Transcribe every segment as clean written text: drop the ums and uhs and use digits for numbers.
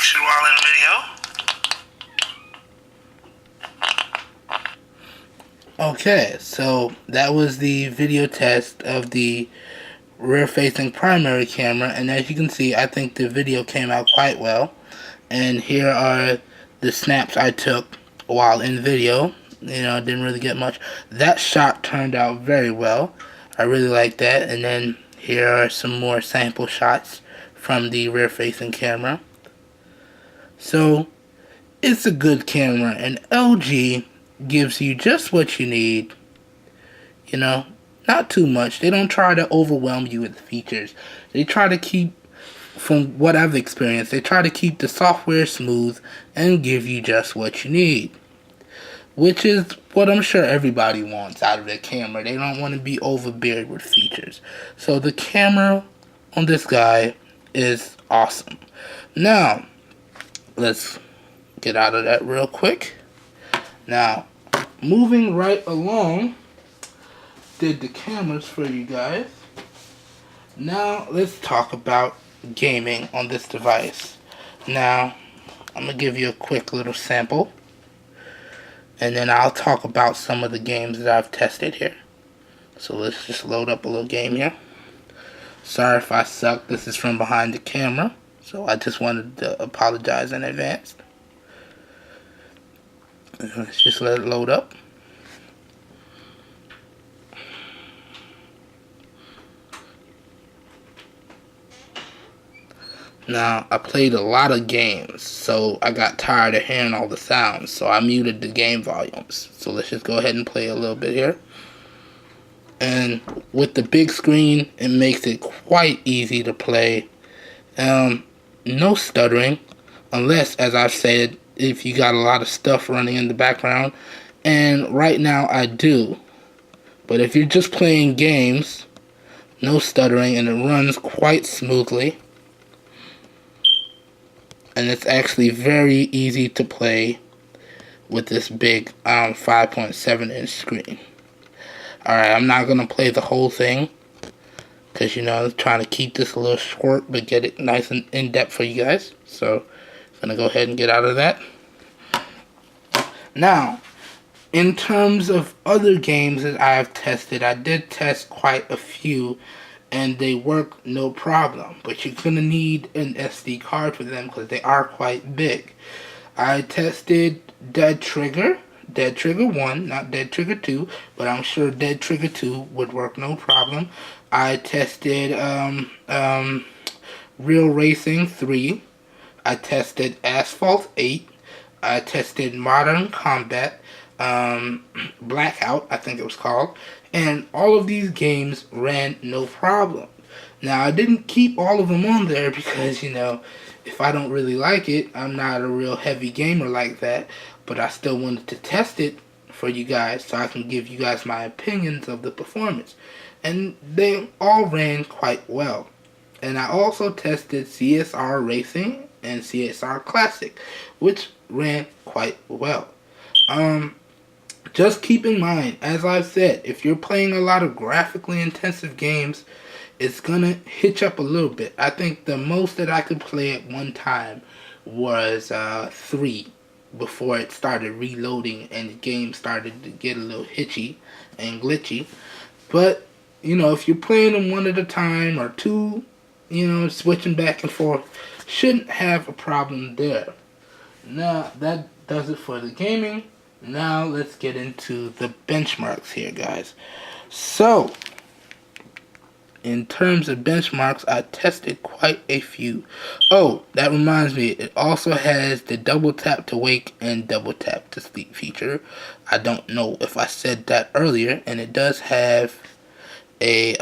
action while in video. Okay, so that was the video test of the rear-facing primary camera, and as you can see, I think the video came out quite well. And here are the snaps I took while in video. You know, I didn't really get much. That shot turned out very well. I really like that. And then here are some more sample shots from the rear-facing camera. So, it's a good camera, and LG gives you just what you need. You know, not too much. They don't try to overwhelm you with features. They try to keep, from what I've experienced, they try to keep the software smooth and give you just what you need. Which is what I'm sure everybody wants out of their camera. They don't want to be overbeared with features. So the camera on this guy is awesome. Now, let's get out of that real quick. Now, moving right along, did the cameras for you guys. Now, let's talk about gaming on this device. Now, I'm going to give you a quick little sample. And then I'll talk about some of the games that I've tested here. So let's just load up a little game here. Sorry if I suck. This is from behind the camera. So I just wanted to apologize in advance. Let's just let it load up. Now, I played a lot of games, so I got tired of hearing all the sounds, so I muted the game volumes. So let's just go ahead and play a little bit here. And with the big screen, it makes it quite easy to play. No stuttering, unless, as I've said, if you got a lot of stuff running in the background. And right now I do. But if you're just playing games, no stuttering, and it runs quite smoothly. And it's actually very easy to play with this big 5.7 inch screen. Alright, I'm not going to play the whole thing, because, you know, I'm trying to keep this a little short, but get it nice and in-depth for you guys. So, I'm going to go ahead and get out of that. Now, in terms of other games that I have tested, I did test quite a few, and they work no problem. But you're going to need an SD card for them, because they are quite big. I tested Dead Trigger 1, not Dead Trigger 2, but I'm sure Dead Trigger 2 would work no problem. I tested Real Racing 3. I tested Asphalt 8. I tested Modern Combat, Blackout, I think it was called. And all of these games ran no problem. Now, I didn't keep all of them on there because, you know, if I don't really like it, I'm not a real heavy gamer like that. But I still wanted to test it for you guys so I can give you guys my opinions of the performance. And they all ran quite well. And I also tested CSR Racing and CSR Classic, which ran quite well. Just keep in mind, as I've said, if you're playing a lot of graphically intensive games, it's gonna hitch up a little bit. I think the most that I could play at one time was 3 before it started reloading and the game started to get a little hitchy and glitchy. But, you know, if you're playing them one at a time or 2, you know, switching back and forth, shouldn't have a problem there. Now, that does it for the gaming. Now, let's get into the benchmarks here, guys. So, in terms of benchmarks, I tested quite a few. Oh, that reminds me, it also has the double tap to wake and double tap to sleep feature. I don't know if I said that earlier, and it does have a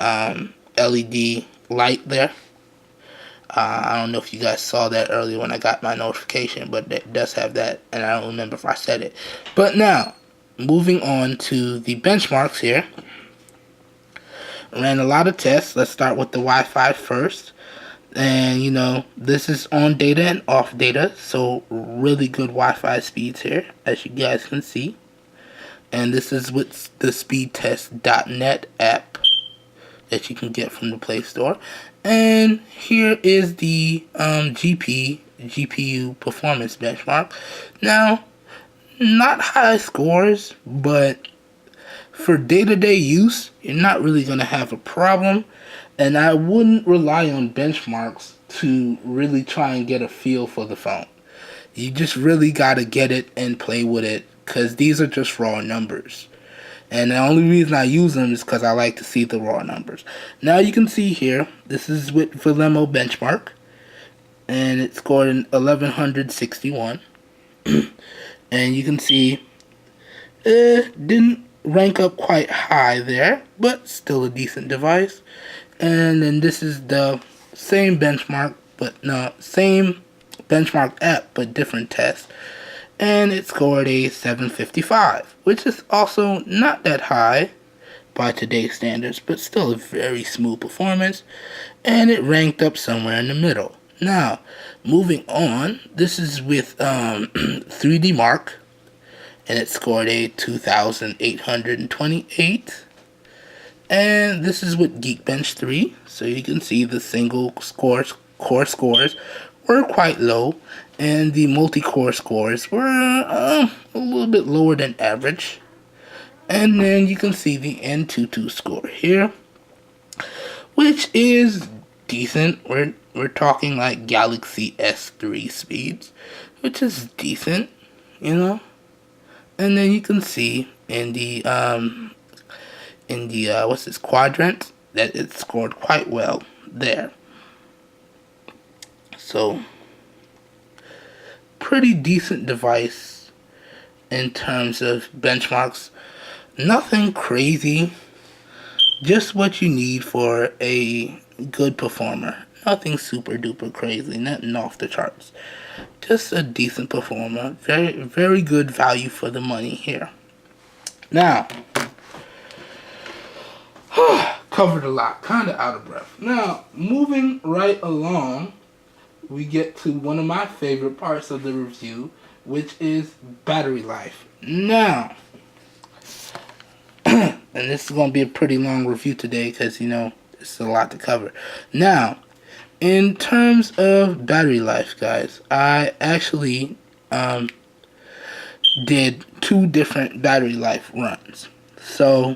LED light there. I don't know if you guys saw that earlier when I got my notification, but it does have that, and I don't remember if I said it. But now, moving on to the benchmarks here. Ran a lot of tests. Let's start with the Wi-Fi first. And, you know, this is on data and off data, so really good Wi-Fi speeds here, as you guys can see. And this is with the speedtest.net app that you can get from the Play Store. And here is the GP GPU performance benchmark. Now, not high scores, but for day-to-day use, you're not really going to have a problem. And I wouldn't rely on benchmarks to really try and get a feel for the phone. You just really got to get it and play with it, because these are just raw numbers. And the only reason I use them is because I like to see the raw numbers. Now you can see here, this is with Valemo benchmark, and it scored an 1161. And you can see it didn't rank up quite high there, but still a decent device. And then this is the same benchmark, but no, same benchmark app, but different test. And it scored a 755, which is also not that high by today's standards, but still a very smooth performance. And it ranked up somewhere in the middle. Now, moving on, this is with 3D Mark, and it scored a 2,828. And this is with Geekbench 3, so you can see the single core scores were quite low, and the multi-core scores were a little bit lower than average. And then you can see the N22 score here, which is decent. We're talking like Galaxy S3 speeds, which is decent, you know. And then you can see in the what's this, quadrant, that it scored quite well there. So pretty decent device in terms of benchmarks. Nothing crazy, just what you need for a good performer. Nothing super duper crazy, nothing off the charts. Just a decent performer. Very, very good value for the money here. Now, covered a lot, kind of out of breath. Now, moving right along, we get to one of my favorite parts of the review, which is battery life. Now, and this is going to be a pretty long review today because, you know, it's a lot to cover. Now, in terms of battery life, guys, I actually did 2 different battery life runs. So,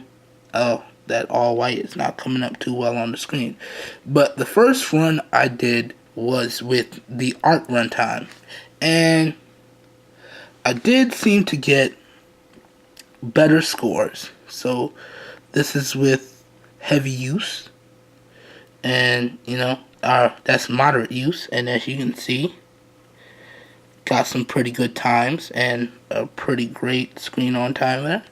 that all white is not coming up too well on the screen. But the first run I did was with the ARC runtime, and I did seem to get better scores. So this is with heavy use, and you know, that's moderate use, and as you can see, got some pretty good times and a pretty great screen on time there.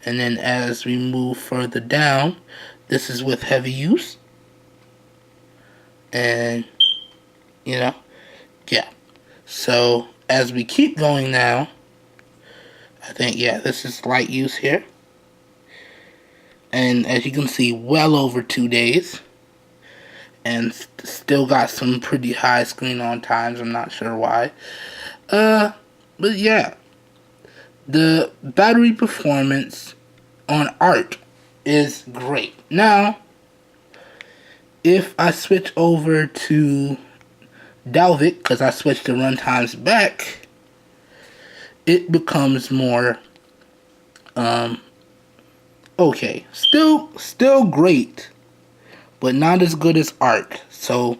And then as we move further down, this is with heavy use, and you know, yeah. So as we keep going now, I think, yeah, this is light use here. And as you can see, well over 2 days. And still got some pretty high screen on times. I'm not sure why. But yeah. The battery performance on ARC is great. Now, if I switch over to Dalvik, because I switched the runtimes back, it becomes more okay. Still great, but not as good as ARC. So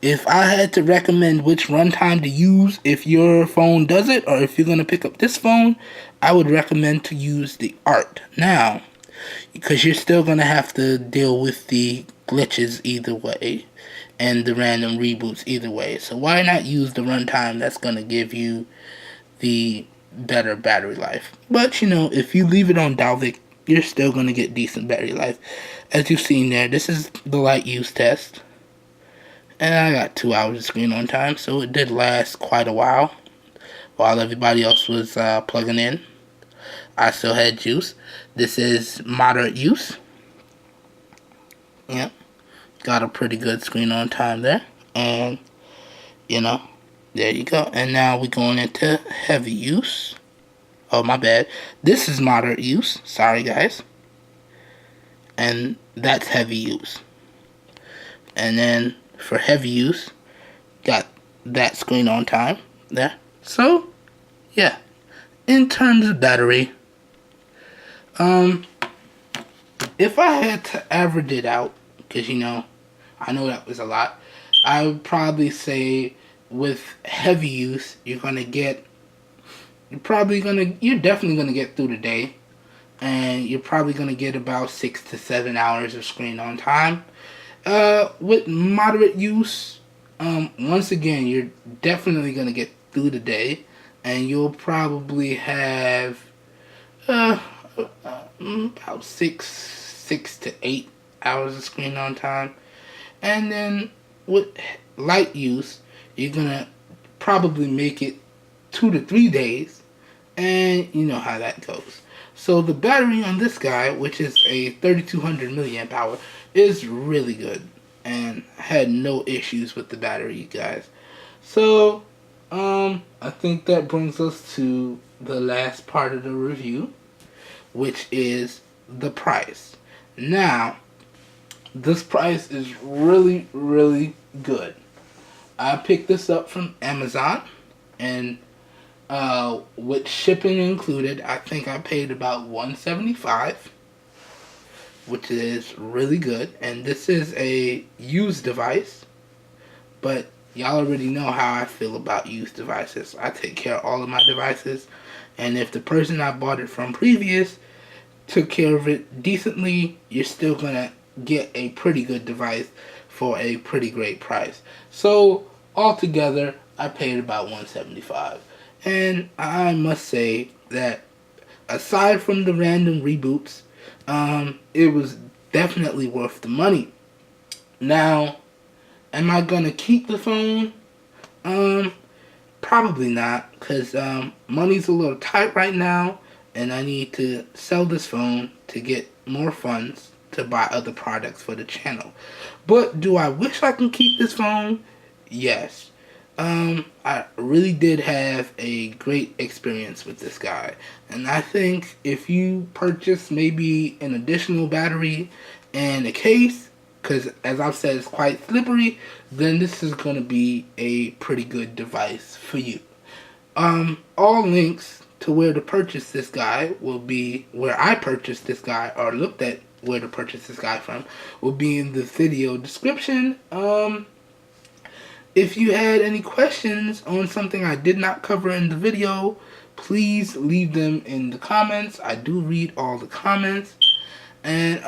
if I had to recommend which runtime to use if your phone does it, or if you're going to pick up this phone, I would recommend to use the ARC. Now, because you're still going to have to deal with the glitches either way, and the random reboots either way. So why not use the runtime that's going to give you the better battery life? But, you know, if you leave it on Dalvik, you're still going to get decent battery life. As you've seen there, this is the light use test. And I got 2 hours of screen on time, so it did last quite a while everybody else was plugging in. I still had juice. This is moderate use. Yep. Got a pretty good screen on time there. And, you know, there you go. And now we're going into heavy use. Oh, my bad. This is moderate use. Sorry, guys. And that's heavy use. And then for heavy use, got that screen on time there. So yeah, in terms of battery, if I had to average it out, because I know that was a lot, I would probably say with heavy use, you're definitely gonna get through the day, and you're probably gonna get about 6 to 7 hours of screen on time. With moderate use, once again, you're definitely gonna get through the day, and you'll probably have about 6 to 8 hours of screen on time. And then with light use, you're gonna probably make it 2 to 3 days, and you know how that goes. So the battery on this guy, which is a 3200 milliamp hour, is really good, and had no issues with the battery, you guys. So I think that brings us to the last part of the review, which is the price. Now, this price is really, really good. I picked this up from Amazon, and with shipping included, I think I paid about $175, which is really good. And this is a used device, but y'all already know how I feel about used devices. I take care of all of my devices, and if the person I bought it from previous took care of it decently, you're still gonna get a pretty good device for a pretty great price. So altogether, I paid about $175, and I must say that aside from the random reboots, it was definitely worth the money. Now, am I gonna keep the phone? Probably not, because money's a little tight right now, and I need to sell this phone to get more funds to buy other products for the channel. But do I wish I can keep this phone? Yes. I really did have a great experience with this guy, and I think if you purchase maybe an additional battery and a case, because as I've said, it's quite slippery, then this is going to be a pretty good device for you. All links to where to purchase this guy will be, where I purchased this guy or looked at where to purchase this guy from, will be in the video description. If you had any questions on something I did not cover in the video, please leave them in the comments. I do read all the comments. And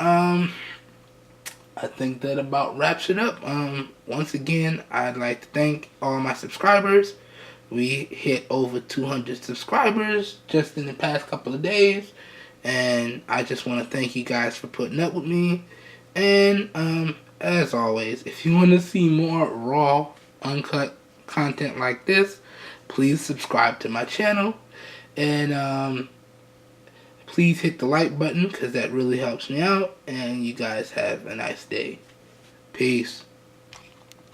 I think that about wraps it up. Once again, I'd like to thank all my subscribers. We hit over 200 subscribers just in the past couple of days, and I just want to thank you guys for putting up with me. And as always, if you want to see more raw, uncut content like this, please subscribe to my channel, and please hit the like button, because that really helps me out. And you guys have a nice day. Peace.